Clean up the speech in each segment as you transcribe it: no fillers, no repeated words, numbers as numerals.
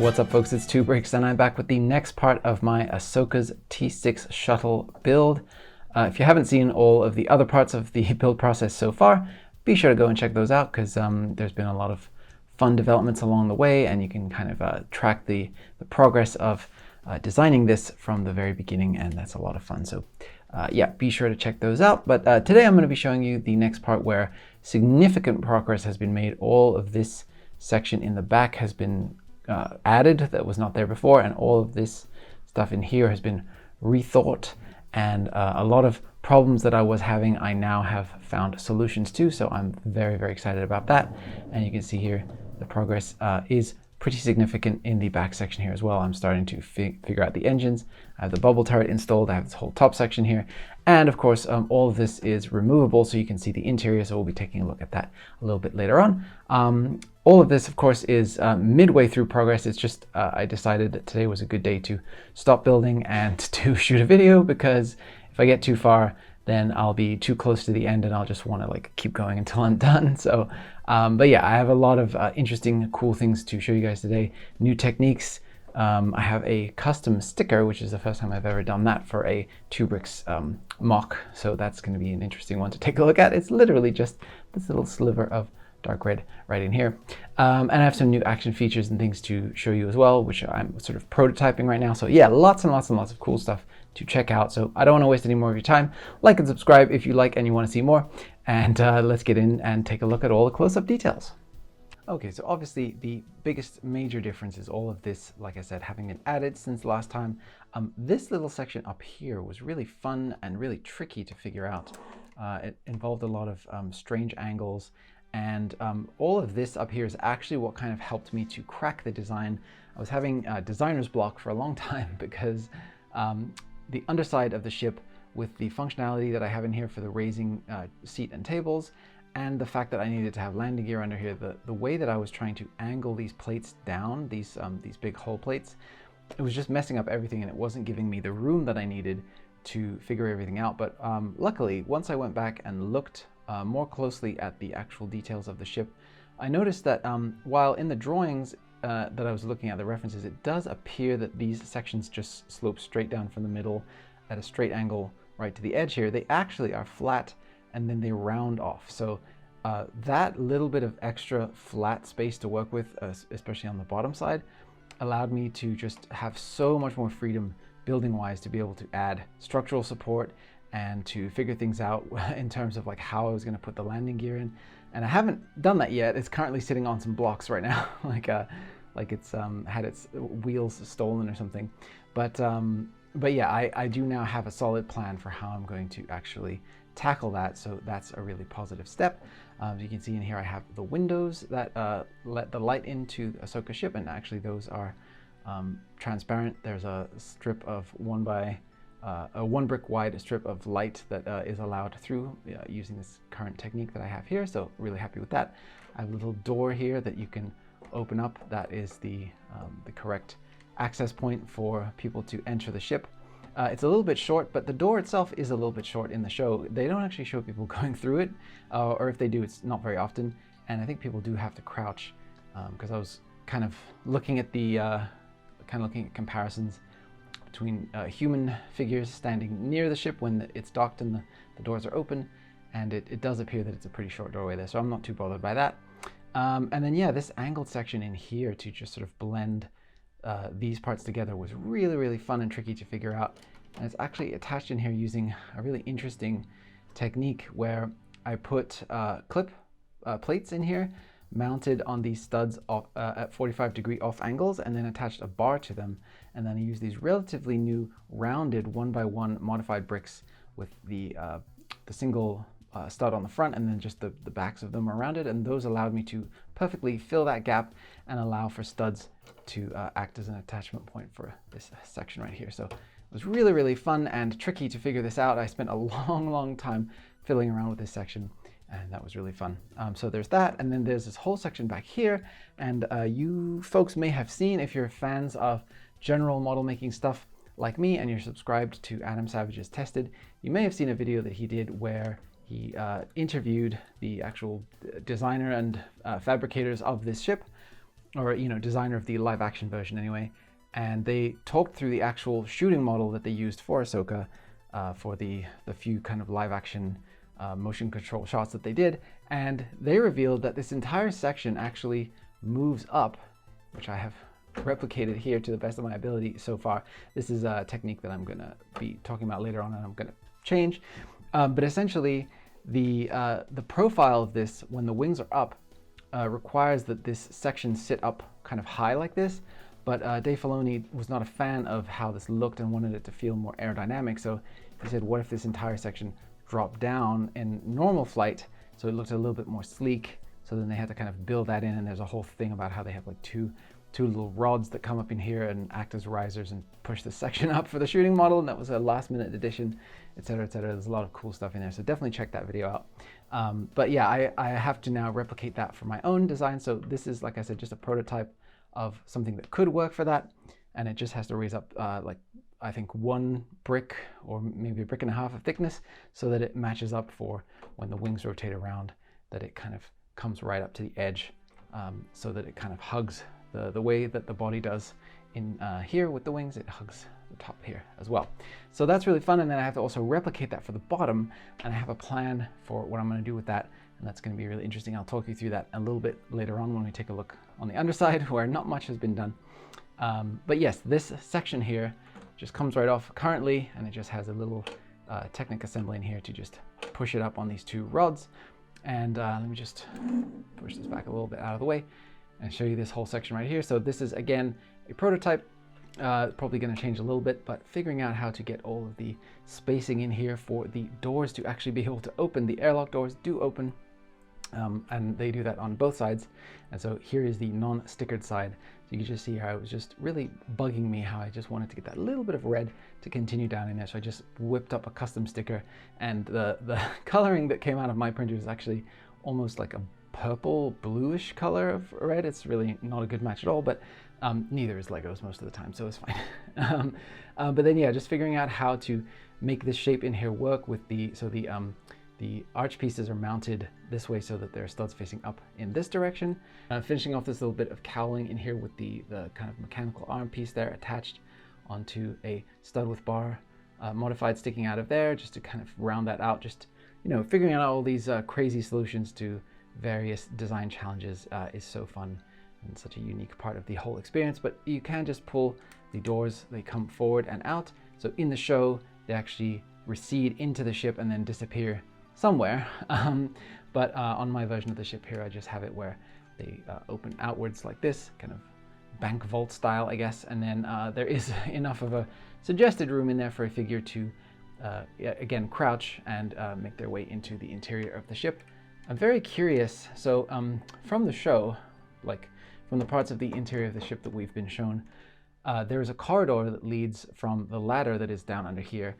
What's up, folks? It's Two Bricks, and I'm back with the next part of my Ahsoka's T-6 shuttle build. If you haven't seen all of the other parts of the build process so far, be sure to go and check those out, because there's been a lot of fun developments along the way, and you can kind of track the progress of designing this from the very beginning, and that's a lot of fun. So yeah, be sure to check those out. But today I'm going to be showing you the next part where significant progress has been made. All of this section in the back has been added that was not there before, and all of this stuff in here has been rethought, and a lot of problems that I was having I now have found solutions to, so I'm very, very excited about that. And you can see here the progress is pretty significant in the back section here as well. I'm starting to figure out the engines. I have the bubble turret installed, I have this whole top section here, and of course all of this is removable so you can see the interior, so we'll be taking a look at that a little bit later on. All of this, of course, is midway through progress. It's just I decided that today was a good day to stop building and to shoot a video, because if I get too far, then I'll be too close to the end and I'll just want to like keep going until I'm done. So, but yeah, I have a lot of interesting, cool things to show you guys today. New techniques. I have a custom sticker, which is the first time I've ever done that for a Two Bricks mock. So that's going to be an interesting one to take a look at. It's literally just this little sliver of dark red right in here. And I have some new action features and things to show you as well, which I'm sort of prototyping right now. So yeah, lots and lots and lots of cool stuff to check out. So I don't want to waste any more of your time. Like and subscribe if you like and you want to see more. And let's get in and take a look at all the close-up details. Okay, so obviously the biggest major difference is all of this, like I said, having been added since last time. This little section up here was really fun and really tricky to figure out. It involved a lot of strange angles, and all of this up here is actually what kind of helped me to crack the design. I was having designer's block for a long time because the underside of the ship, with the functionality that I have in here for the raising seat and tables, and the fact that I needed to have landing gear under here, the way that I was trying to angle these plates down, these big hull plates, it was just messing up everything, and it wasn't giving me the room that I needed to figure everything out. But luckily, once I went back and looked more closely at the actual details of the ship, I noticed that while in the drawings that I was looking at, the references, it does appear that these sections just slope straight down from the middle at a straight angle right to the edge here. They actually are flat, and then they round off. So that little bit of extra flat space to work with, especially on the bottom side, allowed me to just have so much more freedom building wise to be able to add structural support and to figure things out in terms of like how I was going to put the landing gear in. And I haven't done that yet. It's currently sitting on some blocks right now, like it's had its wheels stolen or something. But yeah, I do now have a solid plan for how I'm going to actually tackle that, so that's a really positive step. You can see in here I have the windows that let the light into Ahsoka's ship, and actually those are transparent. There's a strip of a 1 brick wide strip of light that is allowed through using this current technique that I have here, so really happy with that. I have a little door here that you can open up. That is the correct access point for people to enter the ship. It's a little bit short, but the door itself is a little bit short in the show. They don't actually show people going through it, or if they do, it's not very often. And I think people do have to crouch, because I was kind of looking at comparisons between human figures standing near the ship when it's docked and the doors are open, and it does appear that it's a pretty short doorway there, so I'm not too bothered by that. And then yeah, this angled section in here to just sort of blend these parts together was really, really fun and tricky to figure out. And it's actually attached in here using a really interesting technique where I put clip plates in here mounted on these studs off, at 45-degree off angles, and then attached a bar to them. And then I use these relatively new rounded 1x1 modified bricks with the single stud on the front, and then just the backs of them are rounded, and those allowed me to perfectly fill that gap and allow for studs to act as an attachment point for this section right here. So it was really, really fun and tricky to figure this out. I spent a long time fiddling around with this section, and that was really fun. So there's that, and then there's this whole section back here, and you folks may have seen, if you're fans of general model making stuff like me and you're subscribed to Adam Savage's Tested, you may have seen a video that he did where he interviewed the actual designer and fabricators of this ship, or designer of the live action version anyway, and they talked through the actual shooting model that they used for Ahsoka for the few kind of live action motion control shots that they did, and they revealed that this entire section actually moves up, which I have replicated here to the best of my ability so far. This is a technique that I'm going to be talking about later on, and I'm going to change. But essentially, the profile of this, when the wings are up, requires that this section sit up kind of high like this. But Dave Filoni was not a fan of how this looked and wanted it to feel more aerodynamic. So he said, what if this entire section dropped down in normal flight so it looked a little bit more sleek? So then they had to kind of build that in, and there's a whole thing about how they have like two little rods that come up in here and act as risers and push this section up for the shooting model, and that was a last minute addition, etc., etc. There's a lot of cool stuff in there, so definitely check that video out. But yeah, I have to now replicate that for my own design. So this is, like I said, just a prototype of something that could work for that, and it just has to raise up like I think 1 brick or maybe 1.5 bricks of thickness so that it matches up for when the wings rotate around, that it kind of comes right up to the edge, so that it kind of hugs the way that the body does in here with the wings. It hugs the top here as well. So that's really fun, and then I have to also replicate that for the bottom, and I have a plan for what I'm going to do with that, and that's going to be really interesting. I'll talk you through that a little bit later on when we take a look on the underside where not much has been done. But yes, this section here just comes right off currently, and it just has a little Technic assembly in here to just push it up on these 2 rods. And let me just push this back a little bit out of the way and show you this whole section right here. So this is, again, a prototype, probably going to change a little bit, but figuring out how to get all of the spacing in here for the doors to actually be able to open. The airlock doors do open, and they do that on both sides. And so here is the non-stickered side. So you can just see how it was just really bugging me how I just wanted to get that little bit of red to continue down in there. So I just whipped up a custom sticker, and the coloring that came out of my printer is actually almost like a purple bluish color of red. It's really not a good match at all, but neither is Legos most of the time, so it's fine. But then yeah, just figuring out how to make this shape in here work with the arch pieces are mounted this way so that there are studs facing up in this direction. Finishing off this little bit of cowling in here with the kind of mechanical arm piece there attached onto a stud with bar modified sticking out of there, just to kind of round that out. Just figuring out all these crazy solutions to various design challenges is so fun and such a unique part of the whole experience. But you can just pull the doors, they come forward and out. So in the show, they actually recede into the ship and then disappear somewhere. But on my version of the ship here, I just have it where they open outwards like this, kind of bank vault style, I guess. And then there is enough of a suggested room in there for a figure to, again, crouch and make their way into the interior of the ship. I'm very curious. So from the show, like from the parts of the interior of the ship that we've been shown, there is a corridor that leads from the ladder that is down under here,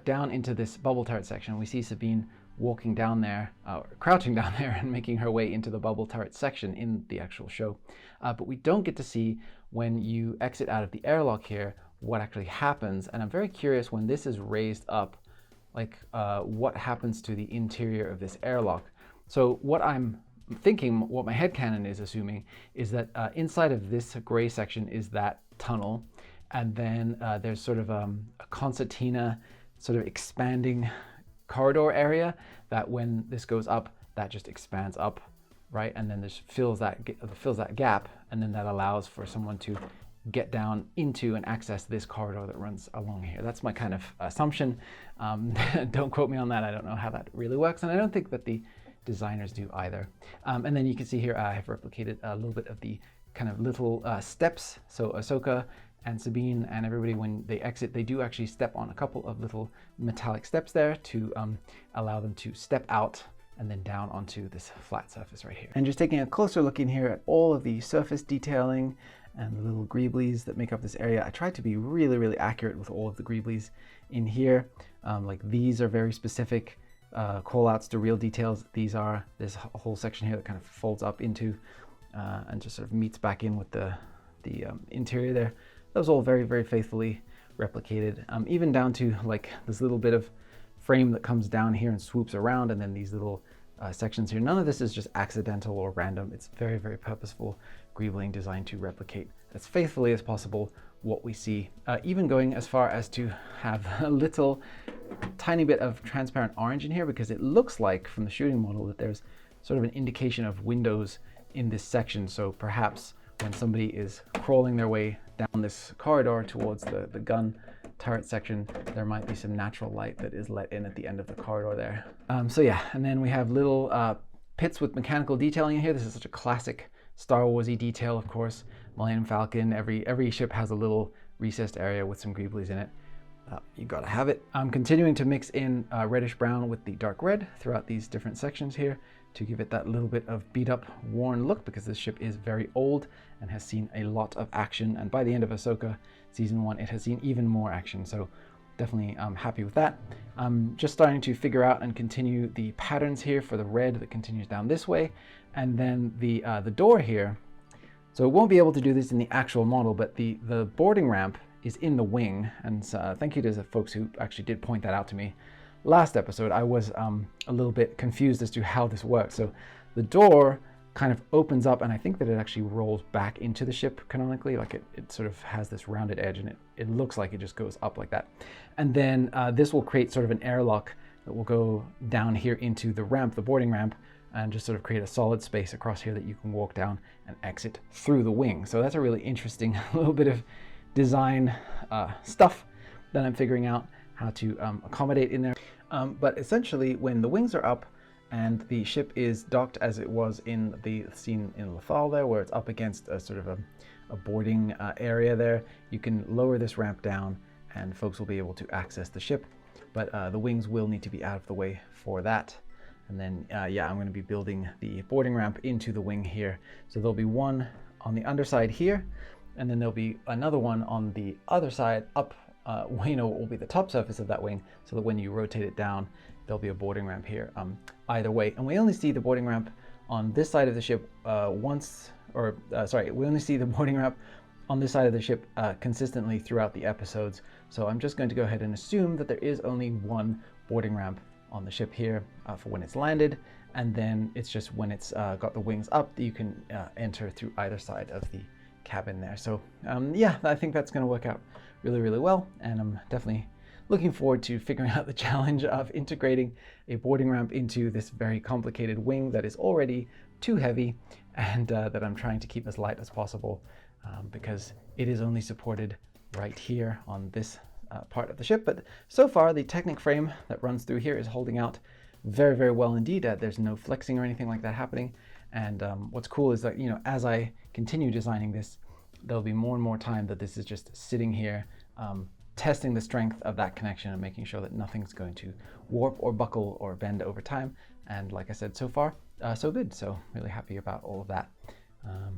down into this bubble turret section. We see Sabine walking down there, crouching down there and making her way into the bubble turret section in the actual show. But we don't get to see when you exit out of the airlock here what actually happens. And I'm very curious when this is raised up, like what happens to the interior of this airlock. So what I'm thinking, what my headcanon is assuming, is that inside of this gray section is that tunnel. And then there's sort of a concertina sort of expanding corridor area that when this goes up, that just expands up, right? And then this fills that gap, and then that allows for someone to get down into and access this corridor that runs along here. That's my kind of assumption. Don't quote me on that. I don't know how that really works, and I don't think that the designers do either. And then you can see here I have replicated a little bit of the kind of little steps. So Ahsoka and Sabine and everybody, when they exit, they do actually step on a couple of little metallic steps there to allow them to step out and then down onto this flat surface right here. And just taking a closer look in here at all of the surface detailing and the little greeblies that make up this area. I tried to be really, really accurate with all of the greeblies in here. Like these are very specific call outs to real details. These are this whole section here that kind of folds up into and just sort of meets back in with the interior there. That was all very, very faithfully replicated, even down to like this little bit of frame that comes down here and swoops around, and then these little sections here. None of this is just accidental or random. It's very, very purposeful greebling designed to replicate as faithfully as possible what we see, even going as far as to have a little tiny bit of transparent orange in here, because it looks like from the shooting model that there's sort of an indication of windows in this section. So perhaps when somebody is crawling their way down this corridor towards the gun turret section, there might be some natural light that is let in at the end of the corridor there. So yeah, and then we have little pits with mechanical detailing in here. This is such a classic Star Warsy detail, of course. Millennium Falcon, every ship has a little recessed area with some greeblies in it. You gotta have it. I'm continuing to mix in reddish brown with the dark red throughout these different sections here to give it that little bit of beat up, worn look, because this ship is very old and has seen a lot of action. And by the end of Ahsoka Season 1, it has seen even more action. So definitely happy with that. I'm just starting to figure out and continue the patterns here for the red that continues down this way. And then the door here. So it won't be able to do this in the actual model, but the boarding ramp is in the wing. And thank you to the folks who actually did point that out to me last episode. I was a little bit confused as to how this works. So the door kind of opens up, and I think that it actually rolls back into the ship canonically. Like it sort of has this rounded edge, and it looks like it just goes up like that. And then this will create sort of an airlock that will go down here into the ramp, the boarding ramp, and just sort of create a solid space across here that you can walk down and exit through the wing. So that's a really interesting little bit of design stuff that I'm figuring out how to accommodate in there. But essentially, when the wings are up and the ship is docked, as it was in the scene in Lothal there, where it's up against a sort of a boarding area there, you can lower this ramp down and folks will be able to access the ship. But the wings will need to be out of the way for that. And then, yeah, I'm going to be building the boarding ramp into the wing here. So there'll be one on the underside here, and then there'll be another one on the other side up, will be the top surface of that wing, so that when you rotate it down, there'll be a boarding ramp here either way. And we only see the boarding ramp on this side of the ship we only see the boarding ramp on this side of the ship consistently throughout the episodes. So I'm just going to go ahead and assume that there is only one boarding ramp on the ship here for when it's landed, and then it's just when it's got the wings up that you can enter through either side of the cabin there. So yeah, I think that's going to work out really, really well, and I'm definitely looking forward to figuring out the challenge of integrating a boarding ramp into this very complicated wing that is already too heavy, and that I'm trying to keep as light as possible because it is only supported right here on this part of the ship. But so far the Technic frame that runs through here is holding out very, very well indeed. There's no flexing or anything like that happening. And what's cool is that, as I continue designing this, there'll be more and more time that this is just sitting here testing the strength of that connection and making sure that nothing's going to warp or buckle or bend over time. And like I said, so far so good. So really happy about all of that.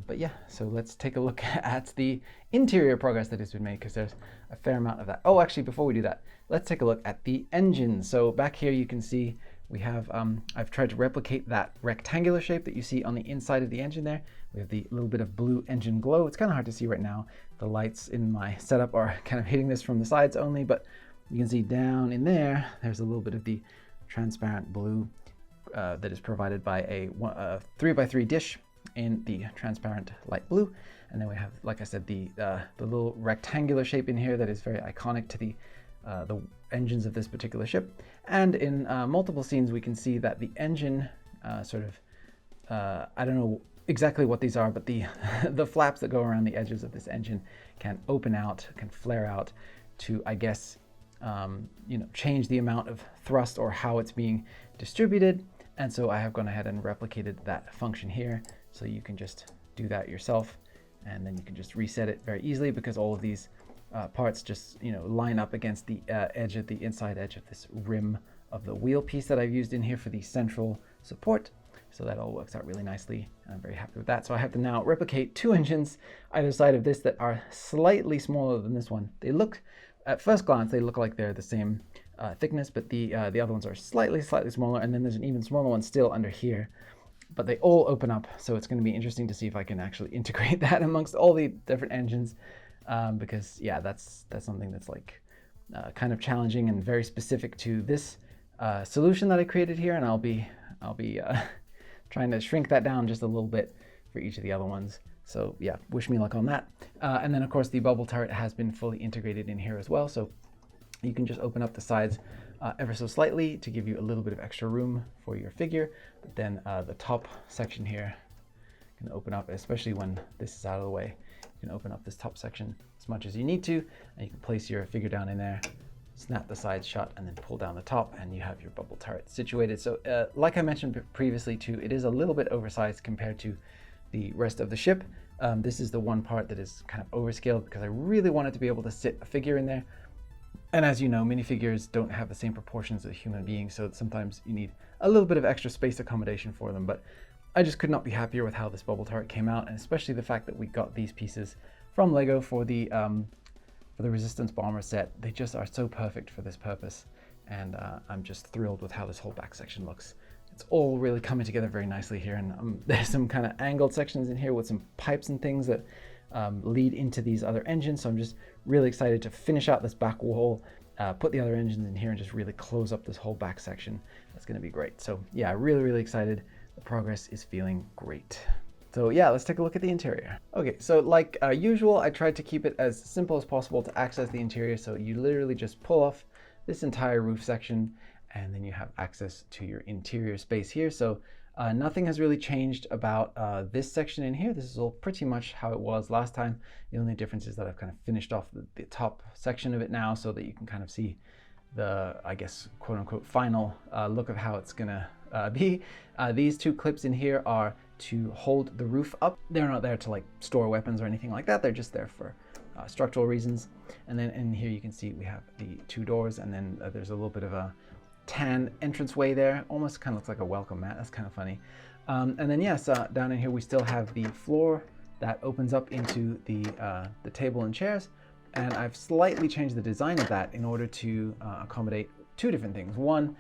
But yeah, so let's take a look at the interior progress that has been made, because there's a fair amount of that. Oh, actually, before we do that, let's take a look at the engine. So back here you can see we have, I've tried to replicate that rectangular shape that you see on the inside of the engine there. We have the little bit of blue engine glow. It's kind of hard to see right now. The lights in my setup are kind of hitting this from the sides only, but you can see down in there, there's a little bit of the transparent blue that is provided by a 3x3 dish in the transparent light blue. And then we have, like I said, the little rectangular shape in here that is very iconic to the engines of this particular ship. And in multiple scenes we can see that the engine I don't know exactly what these are, but the the flaps that go around the edges of this engine can open out, can flare out to, I guess, change the amount of thrust or how it's being distributed. And so I have gone ahead and replicated that function here, so you can just do that yourself, and then you can just reset it very easily, because all of these parts just line up against the edge of the inside edge of this rim of the wheel piece that I've used in here for the central support. So that all works out really nicely, and I'm very happy with that. So I have to now replicate two engines either side of this that are slightly smaller than this one. They look, at first glance, they look like they're the same thickness, but the other ones are slightly smaller, and then there's an even smaller one still under here. But they all open up, so it's going to be interesting to see if I can actually integrate that amongst all the different engines, because yeah, that's something that's like kind of challenging and very specific to this solution that I created here, and I'll be trying to shrink that down just a little bit for each of the other ones. So yeah, wish me luck on that. And then of course the bubble turret has been fully integrated in here as well. So you can just open up the sides ever so slightly to give you a little bit of extra room for your figure. But then the top section here can open up, especially when this is out of the way. You can open up this top section as much as you need to, and you can place your figure down in there, snap the sides shut, and then pull down the top, and you have your bubble turret situated. So like I mentioned previously too, it is a little bit oversized compared to the rest of the ship. This is the one part that is kind of overscaled because I really wanted to be able to sit a figure in there. And as you know, minifigures don't have the same proportions as human beings, so sometimes you need a little bit of extra space accommodation for them. But I just could not be happier with how this bubble turret came out, and especially the fact that we got these pieces from Lego for the Resistance Bomber set. They just are so perfect for this purpose, and I'm just thrilled with how this whole back section looks. It's all really coming together very nicely here, and there's some kind of angled sections in here with some pipes and things that lead into these other engines. So I'm just really excited to finish out this back wall, put the other engines in here, and just really close up this whole back section. That's going to be great. So yeah, really excited. The progress is feeling great. So yeah, let's take a look at the interior. Okay, so like usual, I tried to keep it as simple as possible to access the interior. So you literally just pull off this entire roof section, and then you have access to your interior space here. So nothing has really changed about this section in here. This is all pretty much how it was last time. The only difference is that I've kind of finished off the top section of it now, so that you can kind of see the, I guess, quote unquote, final look of how it's gonna be. These two clips in here are to hold the roof up. They're not there to like store weapons or anything like that. They're just there for structural reasons. And then in here you can see we have the two doors, and then there's a little bit of a tan entranceway there. Almost kind of looks like a welcome mat. That's kind of funny. And then yes, down in here we still have the floor that opens up into the table and chairs. And I've slightly changed the design of that in order to accommodate two different things. One,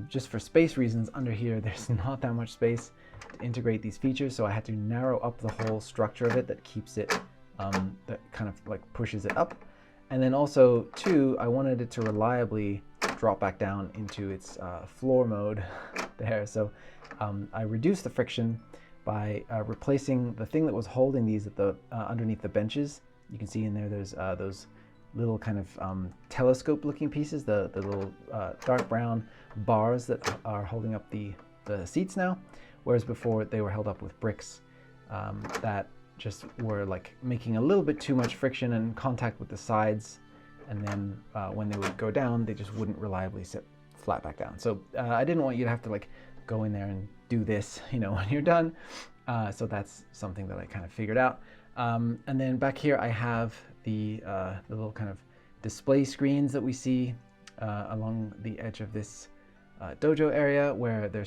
just for space reasons, under here there's not that much space to integrate these features, so I had to narrow up the whole structure of it that keeps it, that kind of like pushes it up. And then also, two, I wanted it to reliably drop back down into its floor mode there. So I reduced the friction by replacing the thing that was holding these at the underneath the benches. You can see in there, there's those little kind of telescope looking pieces, the little dark brown bars that are holding up the seats now, whereas before they were held up with bricks that just were like making a little bit too much friction and contact with the sides, and then when they would go down, they just wouldn't reliably sit flat back down. So I didn't want you to have to like go in there and do this, you know, when you're done. So that's something that I kind of figured out. And then back here I have the little kind of display screens that we see along the edge of this dojo area, where they're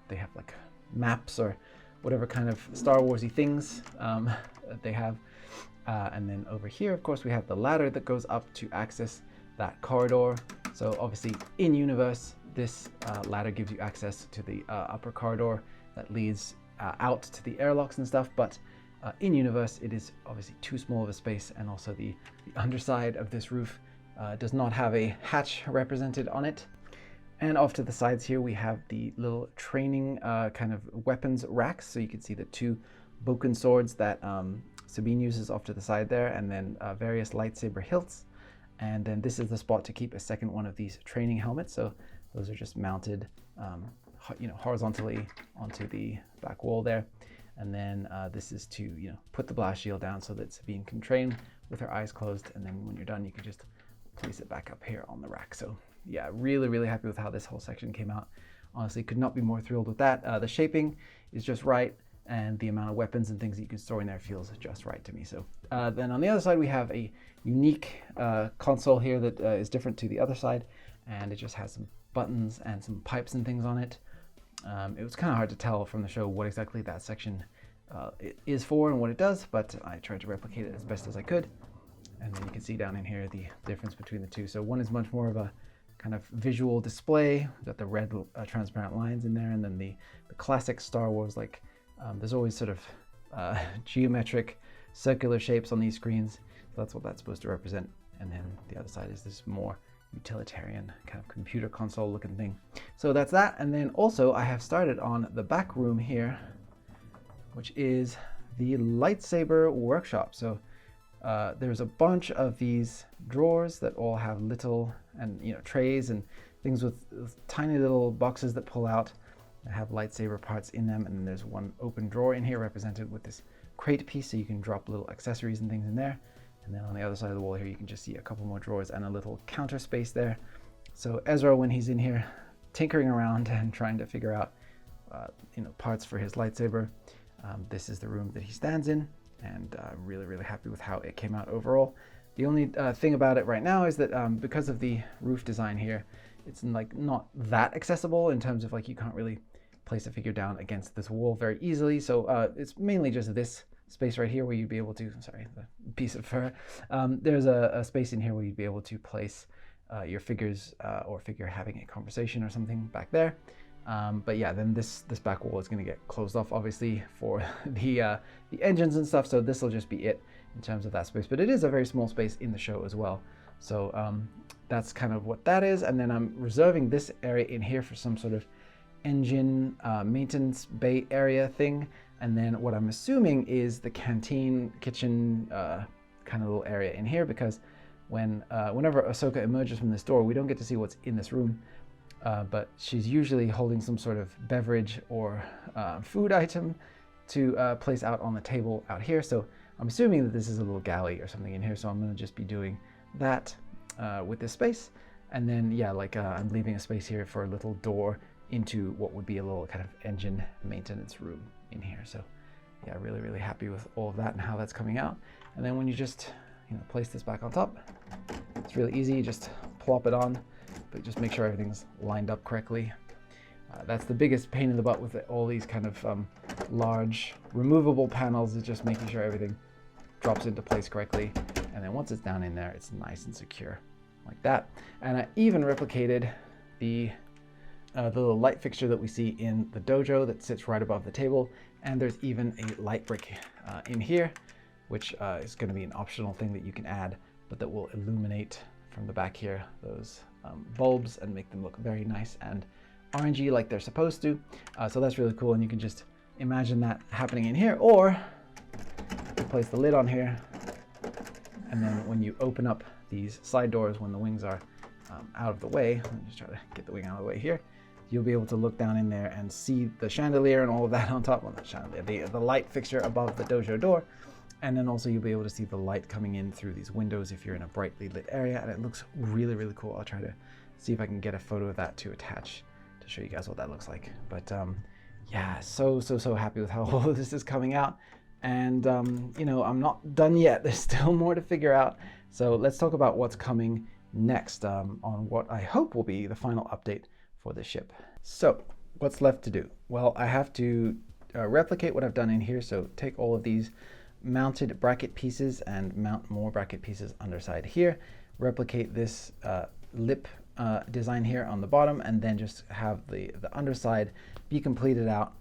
they have like maps or whatever kind of Star Warsy things that they have. And then over here, of course, we have the ladder that goes up to access that corridor. So obviously in universe, this ladder gives you access to the upper corridor that leads out to the airlocks and stuff, but in universe it is obviously too small of a space, and also the underside of this roof does not have a hatch represented on it. And off to the sides here we have the little training kind of weapons racks, so you can see the two Boken swords that Sabine uses off to the side there, and then various lightsaber hilts. And then this is the spot to keep a second one of these training helmets, so those are just mounted horizontally onto the back wall there. And then this is to put the blast shield down so that Sabine can train with her eyes closed, and then when you're done you can just place it back up here on the rack. So yeah, really happy with how this whole section came out. Honestly, could not be more thrilled with that. The shaping is just right, and the amount of weapons and things that you can store in there feels just right to me. So then on the other side we have a unique console here that is different to the other side, and it just has some buttons and some pipes and things on it. It was kind of hard to tell from the show what exactly that section it is for and what it does, but I tried to replicate it as best as I could. And then you can see down in here the difference between the two. So one is much more of a kind of visual display. We've got the red transparent lines in there, and then the classic Star Wars, like there's always sort of geometric circular shapes on these screens. So that's what that's supposed to represent. And then the other side is this more utilitarian kind of computer console looking thing. So that's that. And then also I have started on the back room here, which is the lightsaber workshop. So there's a bunch of these drawers that all have little and trays and things with tiny little boxes that pull out that have lightsaber parts in them. And then there's one open drawer in here represented with this crate piece, so you can drop little accessories and things in there. And then on the other side of the wall here, you can just see a couple more drawers and a little counter space there. So Ezra, when he's in here tinkering around and trying to figure out parts for his lightsaber, this is the room that he stands in, and I'm really happy with how it came out overall. The only thing about it right now is that because of the roof design here, it's like not that accessible in terms of like you can't really place a figure down against this wall very easily. So it's mainly just this space right here where you'd be able to, sorry, the piece of fur. There's a space in here where you'd be able to place your figures or figure having a conversation or something back there. But yeah, then this back wall is going to get closed off, obviously, for the engines and stuff. So this will just be it in terms of that space. But it is a very small space in the show as well. So that's kind of what that is. And then I'm reserving this area in here for some sort of engine maintenance bay area thing. And then what I'm assuming is the canteen kitchen kind of little area in here, because whenever Ahsoka emerges from this door, we don't get to see what's in this room. But she's usually holding some sort of beverage or food item to place out on the table out here. So I'm assuming that this is a little galley or something in here. So I'm going to just be doing that with this space. And then, yeah, like I'm leaving a space here for a little door into what would be a little kind of engine maintenance room in here. So yeah, really happy with all of that and how that's coming out. And then when you just place this back on top, it's really easy. You just plop it on, but just make sure everything's lined up correctly. That's the biggest pain in the butt with all these kind of large removable panels, is just making sure everything drops into place correctly. And then once it's down in there, it's nice and secure like that. And I even replicated the little light fixture that we see in the dojo that sits right above the table. And there's even a light brick in here, which is going to be an optional thing that you can add, but that will illuminate from the back here those bulbs and make them look very nice and orangey like they're supposed to. So that's really cool, and you can just imagine that happening in here, or you place the lid on here, and then when you open up these side doors when the wings are out of the way, let me just try to get the wing out of the way here, you'll be able to look down in there and see the chandelier and all of that on top. Well, not chandelier, the light fixture above the dojo door. And then also you'll be able to see the light coming in through these windows if you're in a brightly lit area, and it looks really cool. I'll try to see if I can get a photo of that to attach to show you guys what that looks like. But yeah, so happy with how all of this is coming out. And I'm not done yet. There's still more to figure out. So let's talk about what's coming next on what I hope will be the final update for the ship. So what's left to do? Well, I have to replicate what I've done in here. So take all of these mounted bracket pieces and mount more bracket pieces underside here, replicate this lip design here on the bottom, and then just have the underside be completed out,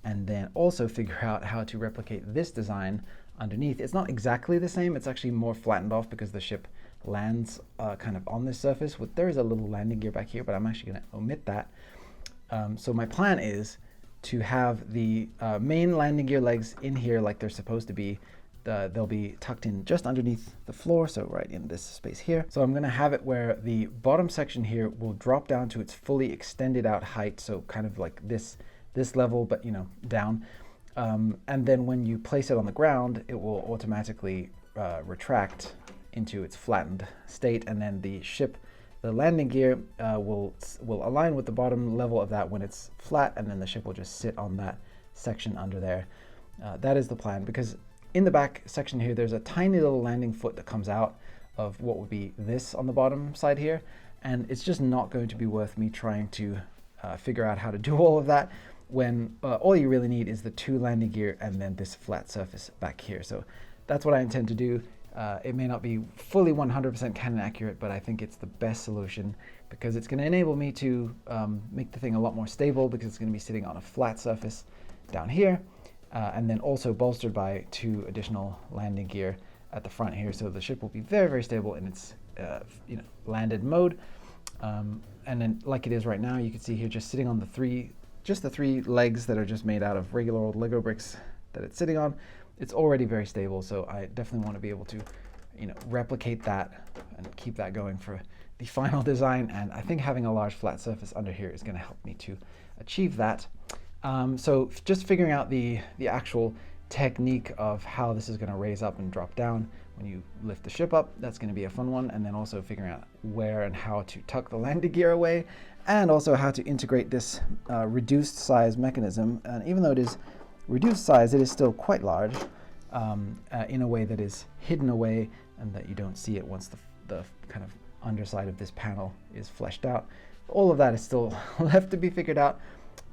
and then also figure out how to replicate this design underneath. It's not exactly the same, it's actually more flattened off because the ship lands kind of on this surface. There is a little landing gear back here, but I'm actually going to omit that. So my plan is to have the main landing gear legs in here like they're supposed to be. They'll be tucked in just underneath the floor, so right in this space here. So I'm going to have it where the bottom section here will drop down to its fully extended out height, so kind of like this level, but down. And then when you place it on the ground, it will automatically retract into its flattened state, and then the landing gear will align with the bottom level of that when it's flat, and then the ship will just sit on that section under there. That is the plan, because in the back section here, there's a tiny little landing foot that comes out of what would be this on the bottom side here, and it's just not going to be worth me trying to figure out how to do all of that when all you really need is the two landing gear and then this flat surface back here. So that's what I intend to do. It may not be fully 100% canon accurate, but I think it's the best solution because it's going to enable me to make the thing a lot more stable, because it's going to be sitting on a flat surface down here, and then also bolstered by two additional landing gear at the front here. So the ship will be very stable in its landed mode. And then like it is right now, you can see here just sitting on the three legs that are just made out of regular old Lego bricks that it's sitting on. It's already very stable, so I definitely want to be able to, you know, replicate that and keep that going for the final design. And I think having a large flat surface under here is going to help me to achieve that. So just figuring out the actual technique of how this is going to raise up and drop down when you lift the ship up, that's going to be a fun one. And then also figuring out where and how to tuck the landing gear away, and also how to integrate this reduced size mechanism. And even though it is reduced size, it is still quite large, in a way that is hidden away and that you don't see it once the kind of underside of this panel is fleshed out. All of that is still left to be figured out,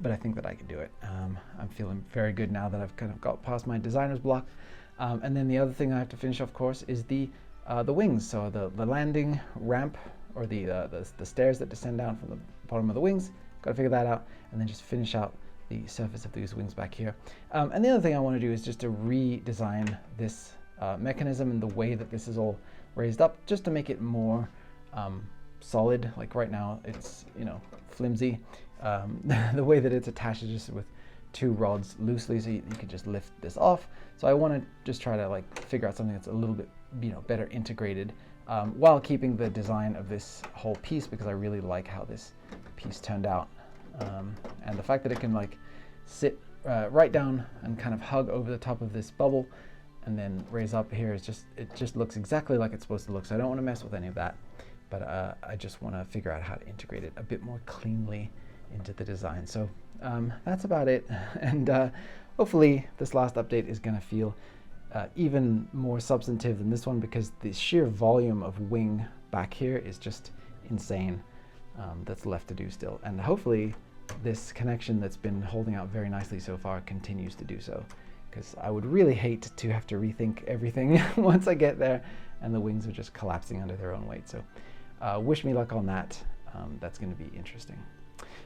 but I think that I can do it. I'm feeling very good now that I've kind of got past my designer's block. And then the other thing I have to finish, of course, is the wings. So the landing ramp, or the stairs that descend down from the bottom of the wings. Got to figure that out, and then just finish out the surface of these wings back here. And the other thing I want to do is just to redesign this mechanism and the way that this is all raised up, just to make it more solid. Like right now, it's, you know, flimsy. The way that it's attached is just with two rods loosely, so you can just lift this off. So I want to just try to like figure out something that's a little bit, you know, better integrated, while keeping the design of this whole piece, because I really like how this piece turned out. And the fact that it can like sit right down and kind of hug over the top of this bubble and then raise up here is just, it just looks exactly like it's supposed to look. So I don't want to mess with any of that, but I just want to figure out how to integrate it a bit more cleanly into the design. So that's about it. And hopefully this last update is going to feel even more substantive than this one, because the sheer volume of wing back here is just insane. That's left to do still. And hopefully this connection that's been holding out very nicely so far continues to do so, because I would really hate to have to rethink everything once I get there and the wings are just collapsing under their own weight. So wish me luck on that. That's going to be interesting.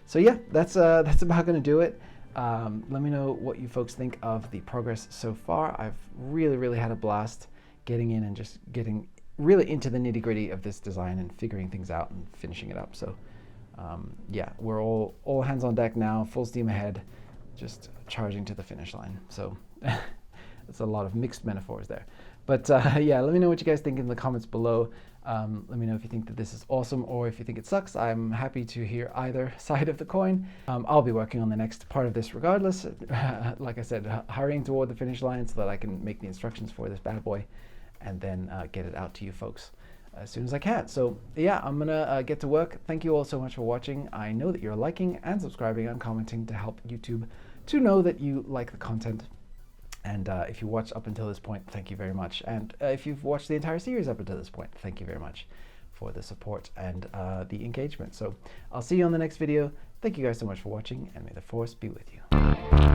So yeah, that's about going to do it. Let me know what you folks think of the progress so far. I've really had a blast getting in and just getting really into the nitty-gritty of this design and figuring things out and finishing it up. So yeah, we're all hands on deck now, full steam ahead, just charging to the finish line. So it's a lot of mixed metaphors there. But yeah, let me know what you guys think in the comments below. Let me know if you think that this is awesome or if you think it sucks. I'm happy to hear either side of the coin. I'll be working on the next part of this regardless. Like I said, hurrying toward the finish line so that I can make the instructions for this bad boy and then get it out to you folks as soon as I can. So yeah, I'm gonna get to work. Thank you all so much for watching. I know that you're liking and subscribing and commenting to help YouTube to know that you like the content. And if you watched up until this point, thank you very much. And if you've watched the entire series up until this point, thank you very much for the support and the engagement. So I'll see you on the next video. Thank you guys so much for watching, and may the force be with you.